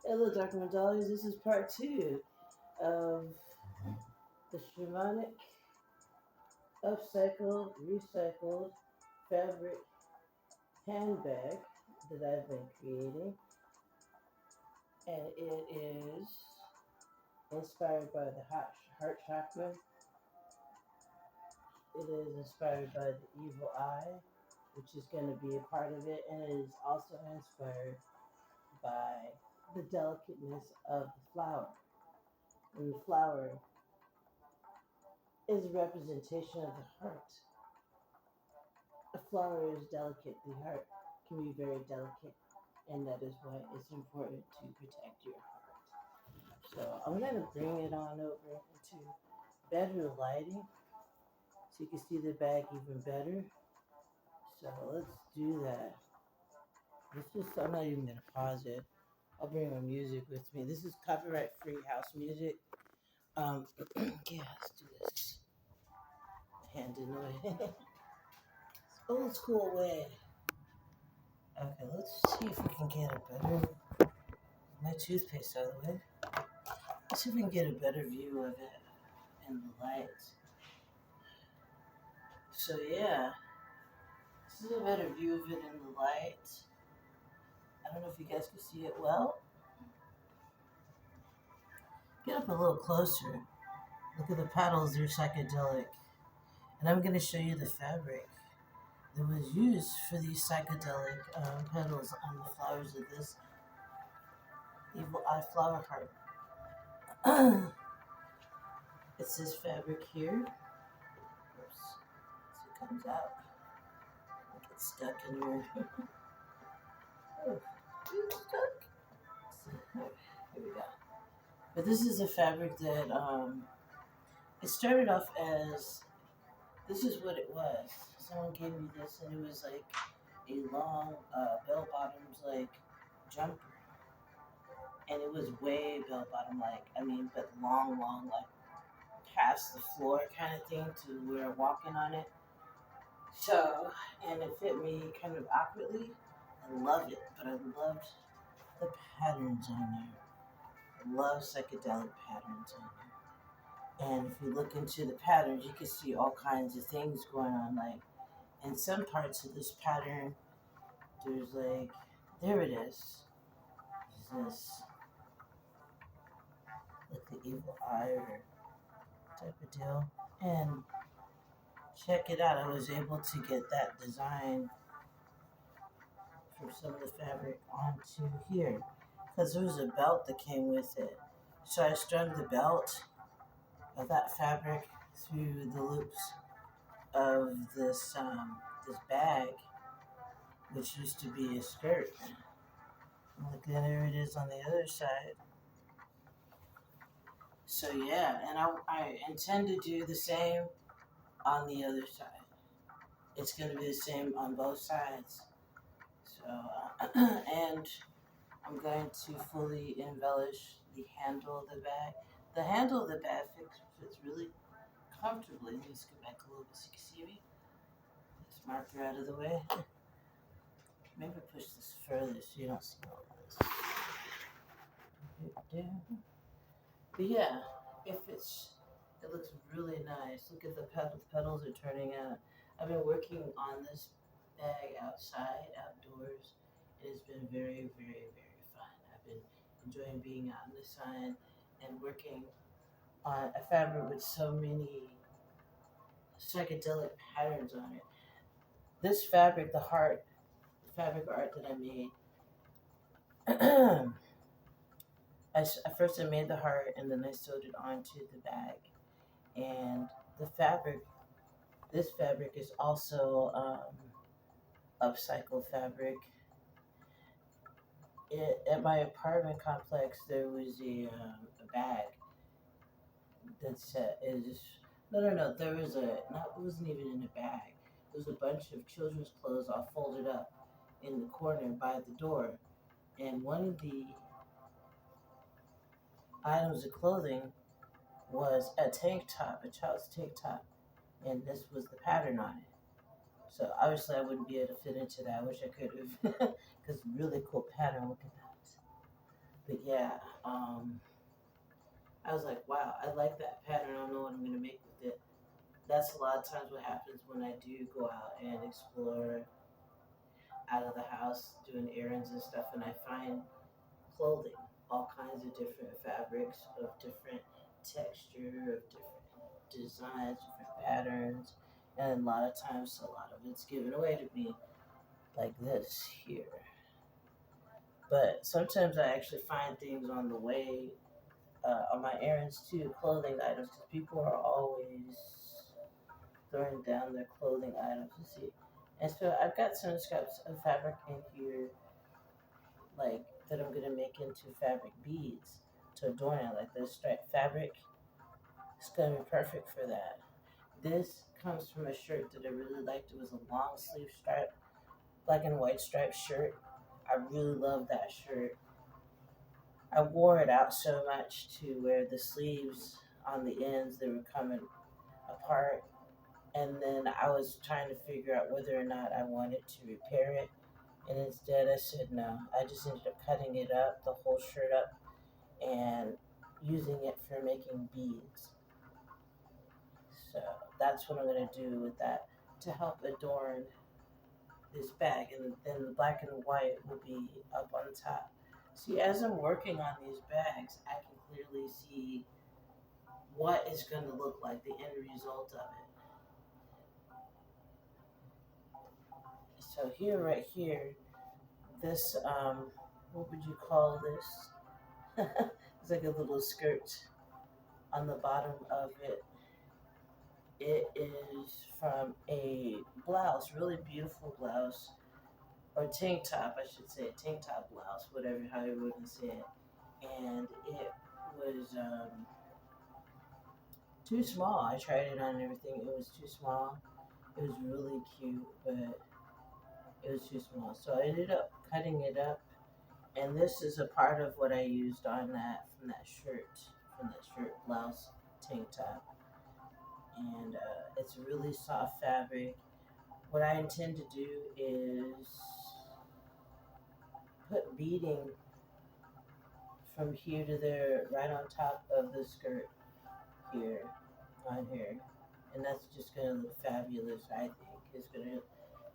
Hello, Dr. Dollies. This is part two of the Shamanic upcycled, recycled fabric handbag that I've been creating. And it is inspired by the heart chakra. It is inspired by the evil eye, which is going to be a part of it. And it is also inspired by the delicateness of the flower. And the flower is a representation of the heart. A flower is delicate. The heart can be very delicate, and that is why it's important to protect your heart. So I'm going to bring it on over into better lighting so you can see the bag even better. So let's do that. I'm not even going to pause it. I'll bring my music with me. This is copyright free house music. Yeah, let's do this. Hand in the way. Old school way. Okay, let's see if we can get a better. My toothpaste out of the way. Let's see if we can get a better view of it in the light. So yeah, this is a better view of it in the light. I don't know if you guys can see it well. Get up a little closer. Look at the petals, they're psychedelic. And I'm going to show you the fabric that was used for these psychedelic petals on the flowers of this evil eye flower heart. It's this fabric here. Oops. So it comes out. It gets stuck in your... Oh, it's stuck. Here we go. But this is a fabric that it started off as, this is what it was. Someone gave me this, and it was like a long bell bottoms like jumper, and it was way bell bottom like, I mean, but long, like past the floor kind of thing to where walking on it. So, and it fit me kind of awkwardly. I love it, but I loved the patterns on there. I love psychedelic patterns on there. And if you look into the patterns, you can see all kinds of things going on. Like in some parts of this pattern, there's like, there it is. There's this, like the evil eye or type of deal. And check it out. I was able to get that design from some of the fabric onto here because there was a belt that came with it. So I strung the belt of that fabric through the loops of this bag, which used to be a skirt. Look, there it is on the other side. So yeah, and I intend to do the same on the other side. It's going to be the same on both sides. So and I'm going to fully embellish the handle of the bag. The handle of the bag fits really comfortably. Let me just go back a little bit so you can see me. This marker out of the way. Maybe push this further so you don't see all this. But yeah, it looks really nice. Look at the petals are turning out. I've been working on this bag outside, outdoors. It has been very, very, very fun. I've been enjoying being out in the sun and working on a fabric with so many psychedelic patterns on it. This fabric, the fabric art that I made, I made the heart and then I sewed it onto the bag. And the fabric, this fabric is also upcycled fabric. At my apartment complex, there was a bag that said, no, there was it wasn't even in a bag. It was a bunch of children's clothes all folded up in the corner by the door. And one of the items of clothing was a tank top, a child's tank top, and this was the pattern on it. So obviously I wouldn't be able to fit into that. I wish I could have, because really cool pattern. Look at that. But yeah, I was like, wow, I like that pattern. I don't know what I'm gonna make with it. That's a lot of times what happens when I do go out and explore out of the house doing errands and stuff, and I find clothing, all kinds of different fabrics of different texture, of different designs, different patterns, and a lot of times a lot of it's given away to me like this here. But sometimes I actually find things on the way, on my errands too, clothing items, because people are always throwing down their clothing items. You see, and so I've got some scraps of fabric in here, like that I'm gonna make into fabric beads to adorn it, like this striped fabric. It's gonna be perfect for that. This comes from a shirt that I really liked. It was a long sleeve stripe, black and white striped shirt. I really love that shirt. I wore it out so much to where the sleeves on the ends they were coming apart, and then I was trying to figure out whether or not I wanted to repair it, and instead I said no. I just ended up cutting it up, the whole shirt up, and using it for making beads. So that's what I'm going to do with that to help adorn this bag, and then the black and white will be up on top. See, as I'm working on these bags, I can clearly see what is going to look like, the end result of it. So here, right here, this, what would you call this? It's like a little skirt on the bottom of it. It is from a blouse, really beautiful blouse, or tank top, I should say, tank top blouse, whatever, how you would say it. And it was too small. I tried it on and everything. It was too small. It was really cute, but it was too small. So I ended up cutting it up. And this is a part of what I used on that, from that shirt, blouse, tank top. And it's really soft fabric. What I intend to do is put beading from here to there, right on top of the skirt here, on here. And that's just gonna look fabulous, I think. It's gonna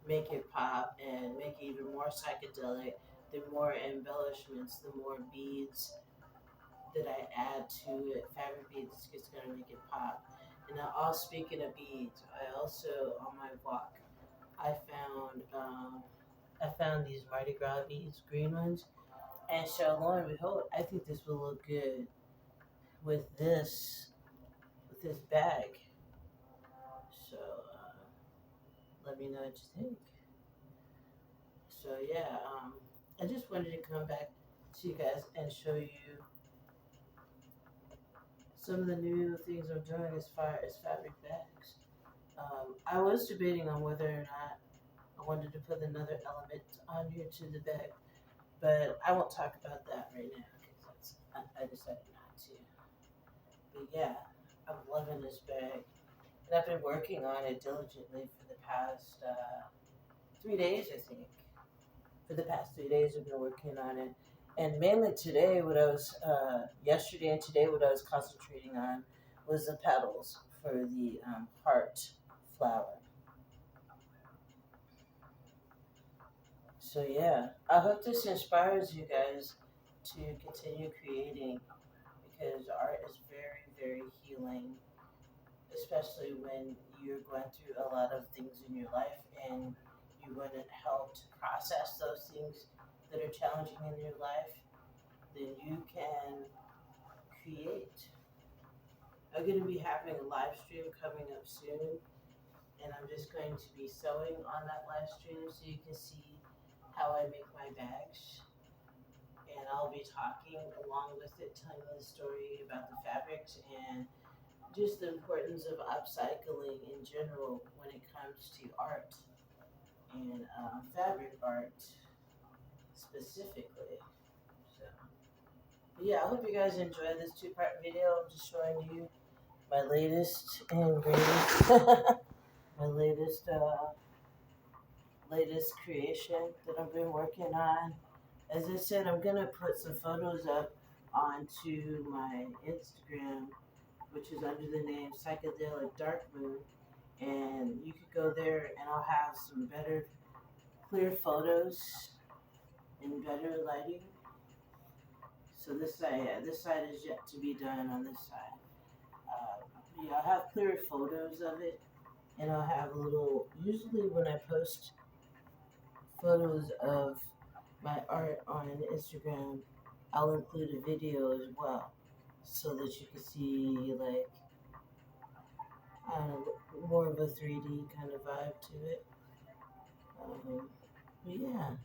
make it pop and make it even more psychedelic. The more embellishments, the more beads that I add to it, fabric beads, it's gonna make it pop. And now, all speaking of beads, I also on my walk, I found these Mardi Gras beads, green ones, and so lo and behold, I think this will look good with this bag. So let me know what you think. So yeah, I just wanted to come back to you guys and show you some of the new things I'm doing as far as fabric bags. I was debating on whether or not I wanted to put another element on here to the bag, but I won't talk about that right now because I decided not to. But yeah, I'm loving this bag, and I've been working on it diligently for the past 3 days, I think. For the past 3 days, I've been working on it, and mainly today, yesterday and today, what I was concentrating on was the petals for the heart flower. So yeah, I hope this inspires you guys to continue creating, because art is very, very healing, especially when you're going through a lot of things in your life and you want to help to process those things that are challenging in your life, then you can create. I'm going to be having a live stream coming up soon, and I'm just going to be sewing on that live stream so you can see how I make my bags. And I'll be talking along with it, telling you the story about the fabrics and just the importance of upcycling in general when it comes to art and fabric art specifically. So, but yeah, I hope you guys enjoy this two-part video. I'm just showing you my latest and greatest, my latest creation that I've been working on. As I said, I'm gonna put some photos up onto my Instagram, which is under the name Psychedelic Dark Moon, and you could go there, and I'll have some better, clear photos in better lighting. So this side is yet to be done on this side. Uh, yeah, I'll have clear photos of it, and I'll have a little. Usually, when I post photos of my art on Instagram, I'll include a video as well, so that you can see like I don't know, more of a 3D kind of vibe to it. But yeah,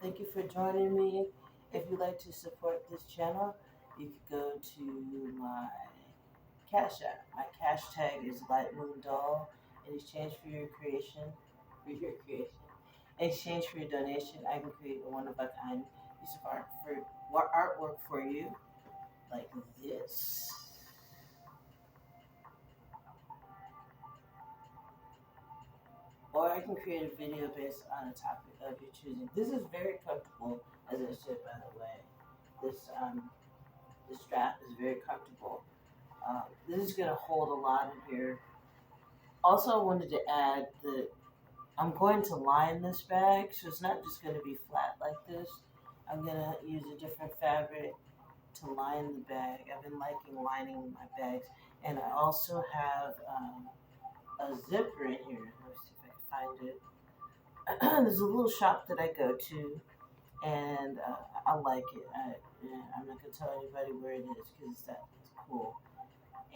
thank you for joining me. If you'd like to support this channel, you could go to my Cash App. My cash tag is lightmoondoll. In exchange for your creation, in exchange for your donation, I can create a one of a kind piece of artwork for you, like this. Or I can create a video based on a topic of your choosing. This is very comfortable, as I said, by the way. This strap is very comfortable. This is going to hold a lot in here. Also, I wanted to add that I'm going to line this bag, so it's not just going to be flat like this. I'm going to use a different fabric to line the bag. I've been liking lining my bags. And I also have a zipper in here. Let me see if I can find it. There's a little shop that I go to, and I like it. I'm not going to tell anybody where it is because it's cool.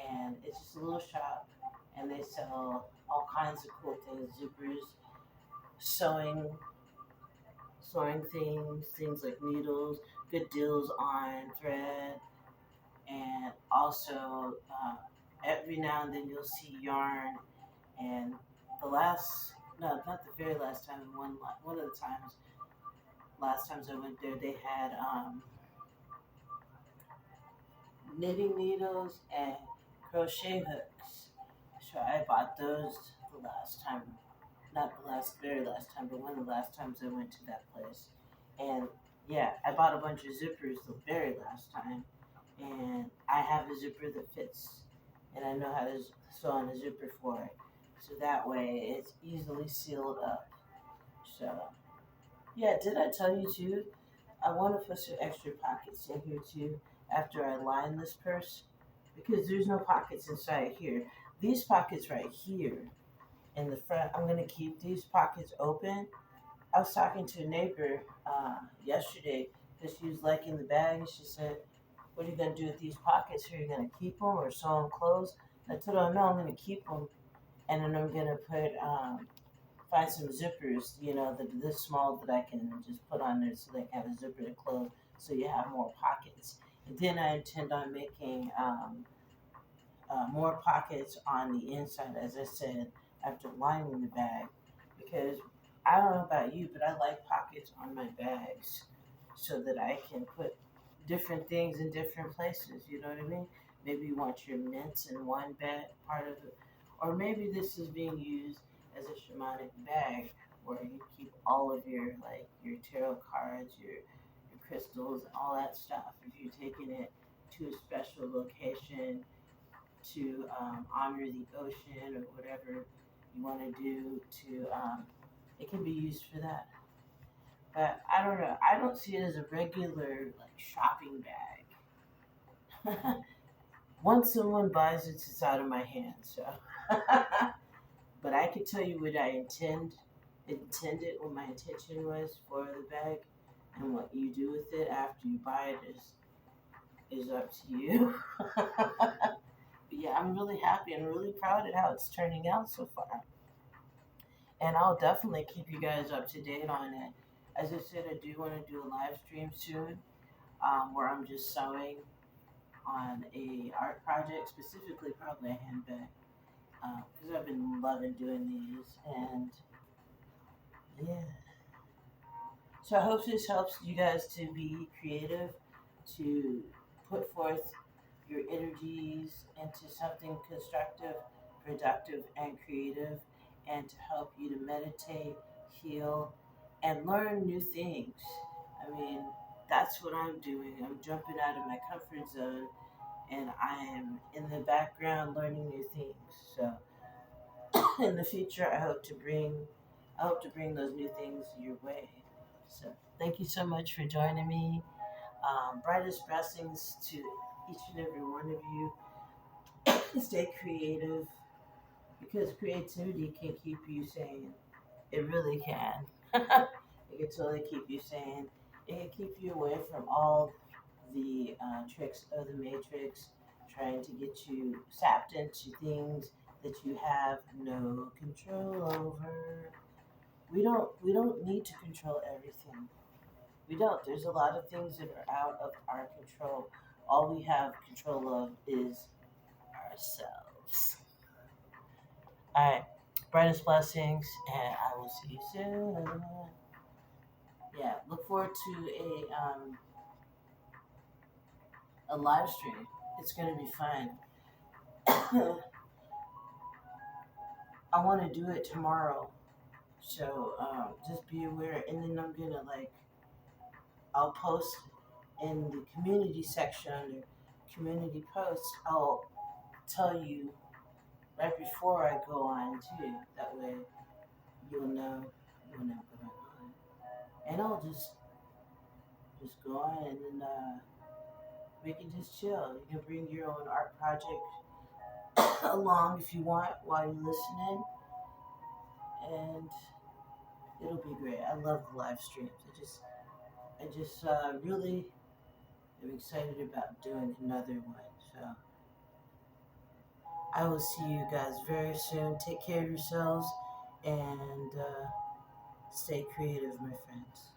And it's just a little shop, and they sell all kinds of cool things, zippers, sewing things like needles, good deals on thread, and also every now and then you'll see yarn. And no, not the very last time, one of the last times I went there, they had knitting needles and crochet hooks. So I bought those the last time, not the very last time, but one of the last times I went to that place. And yeah, I bought a bunch of zippers the very last time, and I have a zipper that fits, and I know how to sew on a zipper for it. So that way it's easily sealed up. So yeah, did I tell you too? I want to put some extra pockets in here too after I line this purse, because there's no pockets inside here. These pockets right here in the front, I'm going to keep these pockets open. I was talking to a neighbor yesterday because she was liking the bag, and she said, "What are you going to do with these pockets? Are you going to keep them or sew them closed?" I told her, "No, I'm going to keep them, and then I'm going to find some zippers, this small that I can just put on there so they can have a zipper to close, so you have more pockets." And then I intend on making more pockets on the inside, as I said, after lining the bag, because I don't know about you, but I like pockets on my bags so that I can put different things in different places. You know what I mean? Maybe you want your mints in one bag, part of it, or maybe this is being used as a shamanic bag where you keep all of your your tarot cards, your crystals, all that stuff. If you're taking it to a special location to honor the ocean or whatever you want to do it can be used for that. But I don't know. I don't see it as a regular shopping bag. Once someone buys it, it's out of my hands. So, but I can tell you what I intended, what my intention was for the bag, and what you do with it after you buy it is up to you. Yeah, I'm really happy and really proud at how it's turning out so far. And I'll definitely keep you guys up to date on it. As I said, I do want to do a live stream soon where I'm just sewing on a art project, specifically probably a handbag, because I've been loving doing these. And yeah. So I hope this helps you guys to be creative, to put forth your energies into something constructive, productive, and creative, and to help you to meditate, heal, and learn new things. I mean, that's what I'm doing. I'm jumping out of my comfort zone, and I am in the background learning new things. So in the future, I hope to bring those new things your way. So thank you so much for joining me. Brightest blessings to each and every one of you. Stay creative because creativity can keep you sane. It really can. It can totally keep you sane. It can keep you away from all the tricks of the matrix, trying to get you sapped into things that you have no control over. We don't need to control everything. We don't. There's a lot of things that are out of our control. All we have control of is ourselves. All right. Brightest blessings, and I will see you soon. Yeah, look forward to a live stream. It's gonna be fun. I want to do it tomorrow, so just be aware. And then I'm gonna I'll post in the community section under community posts. I'll tell you right before I go on too. That way you'll know when I'm going on, and I'll just go on and then we can just chill. You can bring your own art project along if you want while you're listening, and it'll be great. I love the live streams. I just really am excited about doing another one. So I will see you guys very soon. Take care of yourselves and stay creative, my friends.